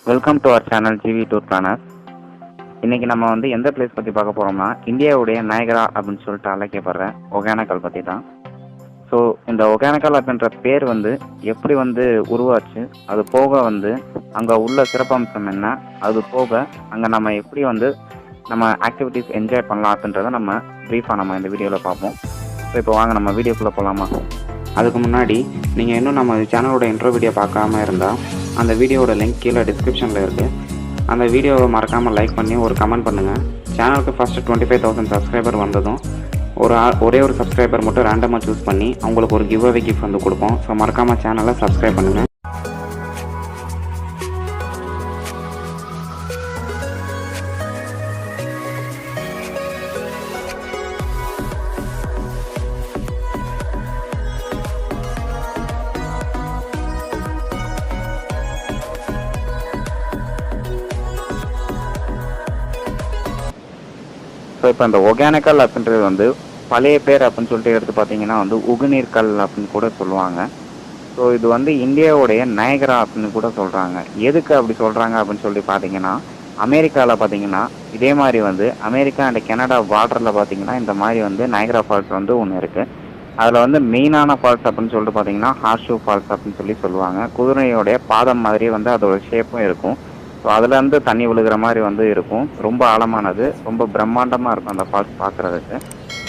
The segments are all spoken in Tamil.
Welcome to our channel GV tour planner. இன்றைக்கி நம்ம வந்து எந்த பிளேஸ் பற்றி பார்க்க போகிறோம்னா, இந்தியாவுடைய நயகரா அப்படின்னு சொல்லிட்டு அழைக்கப்படுற ஒகேனக்கல் பற்றி தான். ஸோ இந்த ஒகேனக்கல் அப்படின்ற பேர் வந்து எப்படி வந்து உருவாச்சு, அது போக வந்து அங்கே உள்ள சிறப்பம்சம் என்ன, அது போக அங்கே நம்ம எப்படி வந்து நம்ம ஆக்டிவிட்டீஸ் என்ஜாய் பண்ணலாம் அப்படின்றத நம்ம ப்ரீஃபாக நம்ம இந்த வீடியோவில் பார்ப்போம். ஸோ இப்போ வாங்க நம்ம வீடியோக்குள்ளே போகலாமா? அதுக்கு முன்னாடி நீங்கள் இன்னும் நம்ம சேனலோட இன்ட்ரோ வீடியோ பார்க்காம இருந்தால் அந்த வீடியோவோட லிங்க் கீழே டிஸ்கிரிப்ஷனில் இருக்குது. அந்த வீடியோவை மறக்காமல் லைக் பண்ணி ஒரு கமெண்ட் பண்ணுங்கள். சேனலுக்கு ஃபஸ்ட்டு 25,000 சப்ஸ்கிரைபர் வந்ததும் ஒரே ஒரு சப்ஸ்கிரைபர் மட்டும் ரேண்டமாக சூஸ் பண்ணி அவங்களுக்கு ஒரு கிவ் அவே கிஃப்ட் வந்து கொடுப்போம். ஸோ மறக்காமல் சேனலை சப்ஸ்கிரைப் பண்ணுங்கள். ஸோ இப்போ இந்த ஒகேனக்கல் அப்படின்றது வந்து பழைய பேர் அப்படின்னு சொல்லிட்டு எடுத்து பார்த்தீங்கன்னா வந்து உகுநீர்கல் அப்படின்னு கூட சொல்லுவாங்க. ஸோ இது வந்து இந்தியாவுடைய நயகரா அப்படின்னு கூட சொல்கிறாங்க. எதுக்கு அப்படி சொல்கிறாங்க அப்படின்னு சொல்லி பார்த்தீங்கன்னா, அமெரிக்காவில் பார்த்தீங்கன்னா இதே மாதிரி வந்து அமெரிக்கா அண்ட் கனடா பார்டரில் பார்த்தீங்கன்னா இந்த மாதிரி வந்து நயகரா ஃபால்ஸ் வந்து ஒன்று இருக்குது. அதில் வந்து மெயினான ஃபால்ஸ் அப்படின்னு சொல்லிட்டு பார்த்தீங்கன்னா ஹார்ஷூ ஃபால்ஸ் அப்படின்னு சொல்லி சொல்லுவாங்க. குதிரையோடைய பாதம் மாதிரியே வந்து அதோட ஷேப்பும் இருக்கும். ஸோ அதுலேருந்து தண்ணி விழுகிற மாதிரி வந்து இருக்கும். ரொம்ப ஆழமானது, ரொம்ப பிரம்மாண்டமாக இருக்கும் அந்த ஃபால்ஸ் பார்க்குறதுக்கு.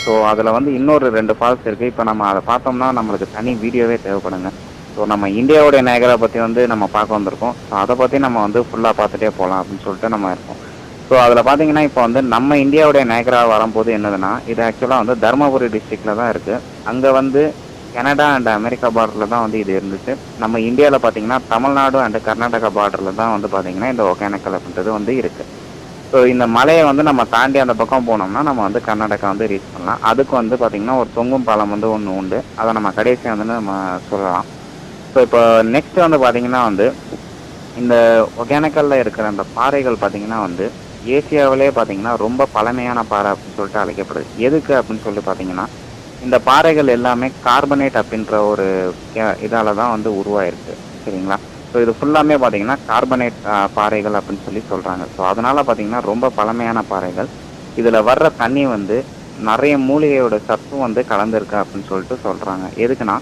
ஸோ அதில் வந்து இன்னொரு 2 ஃபால்ஸ் இருக்குது. இப்போ நம்ம அதை பார்த்தோம்னா நம்மளுக்கு தனி வீடியோவே தேவைப்படுங்க. ஸோ நம்ம இந்தியாவுடைய நயகரா பற்றி வந்து நம்ம பார்க்க வந்திருக்கோம். ஸோ அதை பற்றி நம்ம வந்து ஃபுல்லாக பார்த்துட்டே போகலாம் அப்படின்னு சொல்லிட்டு நம்ம இருக்கோம். ஸோ அதில் பார்த்தீங்கன்னா இப்போ வந்து நம்ம இந்தியாவுடைய நயகரா வரும்போது என்னதுன்னா, இது ஆக்சுவலாக வந்து தர்மபுரி டிஸ்ட்ரிக்டில் தான் இருக்குது. அங்கே வந்து கனடா அண்ட் அமெரிக்கா பார்டரில் தான் வந்து இது இருந்துச்சு. நம்ம இந்தியாவில் பார்த்தீங்கன்னா தமிழ்நாடு அண்ட் கர்நாடகா பார்டரில் தான் வந்து பார்த்தீங்கன்னா இந்த ஒகேனக்கல் அப்படின்றது வந்து இருக்குது. ஸோ இந்த மலையை வந்து நம்ம தாண்டி அந்த பக்கம் போனோம்னா நம்ம வந்து கர்நாடகா வந்து ரீச் பண்ணலாம். அதுக்கு வந்து பார்த்திங்கன்னா ஒரு தொங்கும் பாலம் வந்து ஒன்று உண்டு. அதை நம்ம கடைசியாக வந்து நம்ம சொல்லலாம். ஸோ இப்போ நெக்ஸ்ட் வந்து பார்த்திங்கன்னா வந்து இந்த ஒகேனக்கல்லில் இருக்கிற அந்த பாறைகள் பார்த்திங்கன்னா வந்து ஏசியாவிலே பார்த்திங்கன்னா ரொம்ப பழமையான பாறை அப்படின்னு சொல்லிட்டு அழைக்கப்படுது. எதுக்கு அப்படின்னு சொல்லி பார்த்தீங்கன்னா, இந்த பாறைகள் எல்லாமே கார்பனேட் அப்படின்ற ஒரு இதால் தான் வந்து உருவாயிருக்கு. சரிங்களா? ஸோ இது ஃபுல்லாமே பார்த்தீங்கன்னா கார்பனேட் பாறைகள் அப்படின்னு சொல்லி சொல்கிறாங்க. ஸோ அதனால் பார்த்தீங்கன்னா ரொம்ப பழமையான பாறைகள். இதில் வர்ற தண்ணி வந்து நிறைய மூலிகையோட சத்தும் வந்து கலந்துருக்கு அப்படின்னு சொல்லிட்டு சொல்கிறாங்க. எதுக்குன்னா,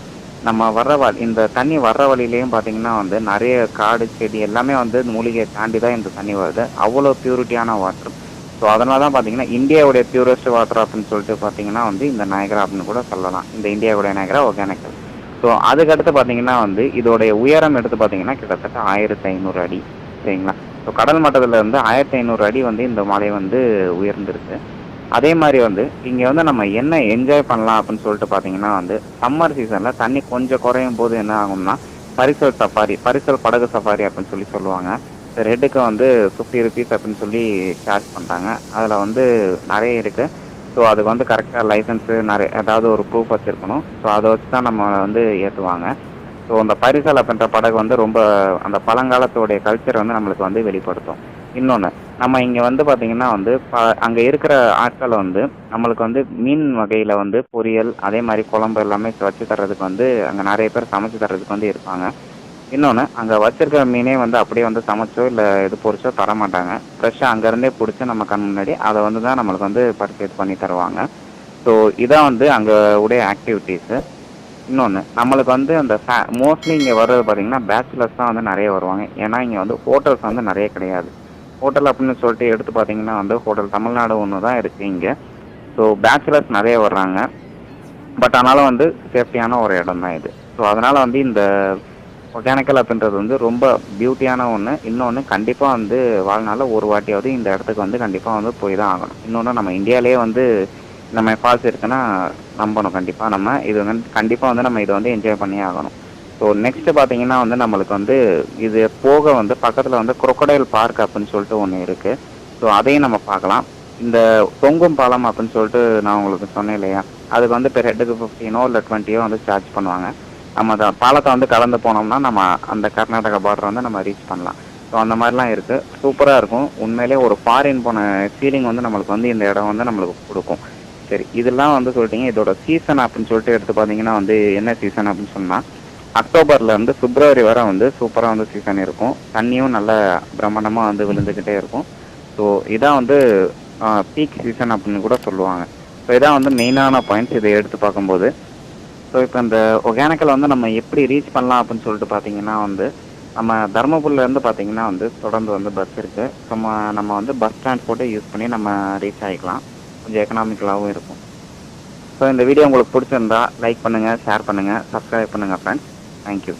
நம்ம இந்த தண்ணி வர்ற வழியிலையும் பார்த்தீங்கன்னா வந்து நிறைய காடு செடி எல்லாமே வந்து மூலிகையை தாண்டி தான் இந்த தண்ணி வருது. அவ்வளோ பியூரிட்டியான வாட்டர். ஸோ அதனால தான் பார்த்தீங்கன்னா இந்தியாவுடைய பியூரஸ்ட் வாட்டர் அப்படின்னு சொல்லிட்டு பார்த்தீங்கன்னா வந்து இந்த நயகரா அப்படின்னு கூட சொல்லலாம். இந்த இந்தியாவுடைய நயகரா ஒகேனக்கல். ஸோ அதுக்கடுத்து பார்த்தீங்கன்னா வந்து இதோடைய உயரம் எடுத்து பார்த்தீங்கன்னா கிட்டத்தட்ட 1500 அடி. சரிங்களா? ஸோ கடல் மட்டத்திலேருந்து 1500 அடி வந்து இந்த மலை வந்து உயர்ந்திருக்கு. அதே மாதிரி வந்து இங்கே வந்து நம்ம என்ன என்ஜாய் பண்ணலாம் அப்படின்னு சொல்லிட்டு பார்த்தீங்கன்னா வந்து சம்மர் சீசனில் தண்ணி கொஞ்சம் குறையும் போது என்ன ஆகும்னா பரிசல் படகு சஃபாரி அப்படின்னு சொல்லி சொல்லுவாங்க. ரெட்டுக்கு வந்து 50 ருபீஸ் அப்படின்னு சொல்லி சார்ஜ் பண்ணுறாங்க. அதில் வந்து நிறைய இருக்குது. ஸோ அதுக்கு வந்து கரெக்டாக லைசன்ஸு ஏதாவது ஒரு ப்ரூஃப் வச்சுருக்கணும். ஸோ அதை வச்சு தான் நம்ம வந்து ஏற்றுவாங்க. ஸோ அந்த பரிசல் அப்படின்ற படகு வந்து ரொம்ப அந்த பழங்காலத்தோடைய கல்ச்சரை வந்து நம்மளுக்கு வந்து வெளிப்படுத்தும். இன்னொன்று, நம்ம இங்கே வந்து பார்த்திங்கன்னா வந்து அங்கே இருக்கிற ஆட்கள் வந்து நம்மளுக்கு வந்து மீன் வகையில் வந்து பொரியல், அதே மாதிரி குழம்பு எல்லாமே வச்சு தர்றதுக்கு வந்து அங்கே நிறைய பேர் சமைச்சு தர்றதுக்கு வந்து இருப்பாங்க. இன்னொன்று, அங்கே வச்சிருக்கிற மீனே வந்து அப்படியே வந்து சமைச்சோ இல்லை இது பொரிச்சோ தரமாட்டாங்க. ஃப்ரெஷ்ஷாக அங்கேருந்தே பிடிச்சி நம்ம கண் முன்னாடி அதை வந்து தான் நம்மளுக்கு வந்து பர்ச்சேஸ் பண்ணி தருவாங்க. ஸோ இதான் வந்து அங்கே உடைய ஆக்டிவிட்டீஸு. இன்னொன்று, நம்மளுக்கு வந்து அந்த மோஸ்ட்லி இங்கே வர்றது பார்த்திங்கன்னா பேச்சுலர்ஸ் தான் வந்து நிறைய வருவாங்க. ஏன்னா இங்கே வந்து ஹோட்டல்ஸ் வந்து நிறைய கிடையாது. ஹோட்டல் அப்படின்னு சொல்லிட்டு எடுத்து பார்த்தீங்கன்னா வந்து ஹோட்டல் தமிழ்நாடு ஒன்று தான் இருக்குது இங்கே. ஸோ பேச்சுலர்ஸ் நிறைய வர்றாங்க. பட் ஆனாலும் வந்து சேஃப்டியான ஒரு இடம் தான் இது. ஸோ அதனால் வந்து இந்த ஒகேனக்கல் அப்படின்றது வந்து ரொம்ப பியூட்டியான ஒன்று. இன்னொன்று, கண்டிப்பாக வந்து வாழ்நாளில் ஒரு வாட்டியாவது இந்த இடத்துக்கு வந்து கண்டிப்பாக வந்து போய் தான் ஆகணும். இன்னொன்று, நம்ம இந்தியாவிலே வந்து நம்ம ஃபால்ஸ் இருக்குன்னா நம்பணும். கண்டிப்பாக நம்ம இது வந்து கண்டிப்பாக வந்து நம்ம இதை வந்து என்ஜாய் பண்ணியே ஆகணும். ஸோ நெக்ஸ்ட்டு பார்த்தீங்கன்னா வந்து நம்மளுக்கு வந்து இது போக வந்து பக்கத்தில் வந்து குரோக்கடைல் பார்க் அப்படின்னு சொல்லிட்டு ஒன்று இருக்குது. ஸோ அதையும் நம்ம பார்க்கலாம். இந்த தொங்கும் பாலம் அப்படின்னு சொல்லிட்டு நான் உங்களுக்கு சொன்னேன் இல்லையா, அதுக்கு வந்து பெர் ஹெட்டுக்கு 15 இல்லை 20 வந்து சார்ஜ் பண்ணுவாங்க. நம்ம அந்த பாலத்தை வந்து கலந்து போனோம்னா நம்ம அந்த கர்நாடகா பார்டர் வந்து நம்ம ரீச் பண்ணலாம். ஸோ அந்த மாதிரிலாம் இருக்குது. சூப்பராக இருக்கும். உண்மையிலே ஒரு ஃபாரின் போன ஃபீலிங் வந்து நம்மளுக்கு வந்து இந்த இடம் வந்து நம்மளுக்கு கொடுக்கும். சரி, இதெல்லாம் வந்து சொல்லிட்டீங்க. இதோட சீசன் அப்படின்னு சொல்லிட்டு எடுத்து பார்த்தீங்கன்னா வந்து என்ன சீசன் அப்படின்னு சொன்னால், அக்டோபர்லேருந்து பிப்ரவரி வரை வந்து சூப்பராக வந்து சீசன் இருக்கும். தண்ணியும் நல்ல பிரம்மாண்டமாக வந்து விழுந்துக்கிட்டே இருக்கும். ஸோ இதான் வந்து பீக் சீசன் அப்படின்னு கூட சொல்லுவாங்க. ஸோ இதான் வந்து மெயினான பாயிண்ட்ஸ் இதை எடுத்து பார்க்கும்போது. ஸோ இப்போ இந்த ஒகேனக்கல் வந்து நம்ம எப்படி ரீச் பண்ணலாம் அப்படின்னு சொல்லிட்டு பார்த்தீங்கன்னா வந்து நம்ம தர்மபுரியிலேருந்து பார்த்தீங்கன்னா வந்து தொடர்ந்து வந்து பஸ் இருக்குது. ஸோ நம்ம வந்து பஸ் டிரான்ஸ்போர்ட்டை யூஸ் பண்ணி நம்ம ரீச் ஆகிக்கலாம். கொஞ்சம் எக்கனாமிக்கலாகவும் இருக்கும். ஸோ இந்த வீடியோ உங்களுக்கு பிடிச்சிருந்தா லைக் பண்ணுங்கள், ஷேர் பண்ணுங்கள், சப்ஸ்கிரைப் பண்ணுங்கள் ஃப்ரெண்ட்ஸ். தேங்க்யூ.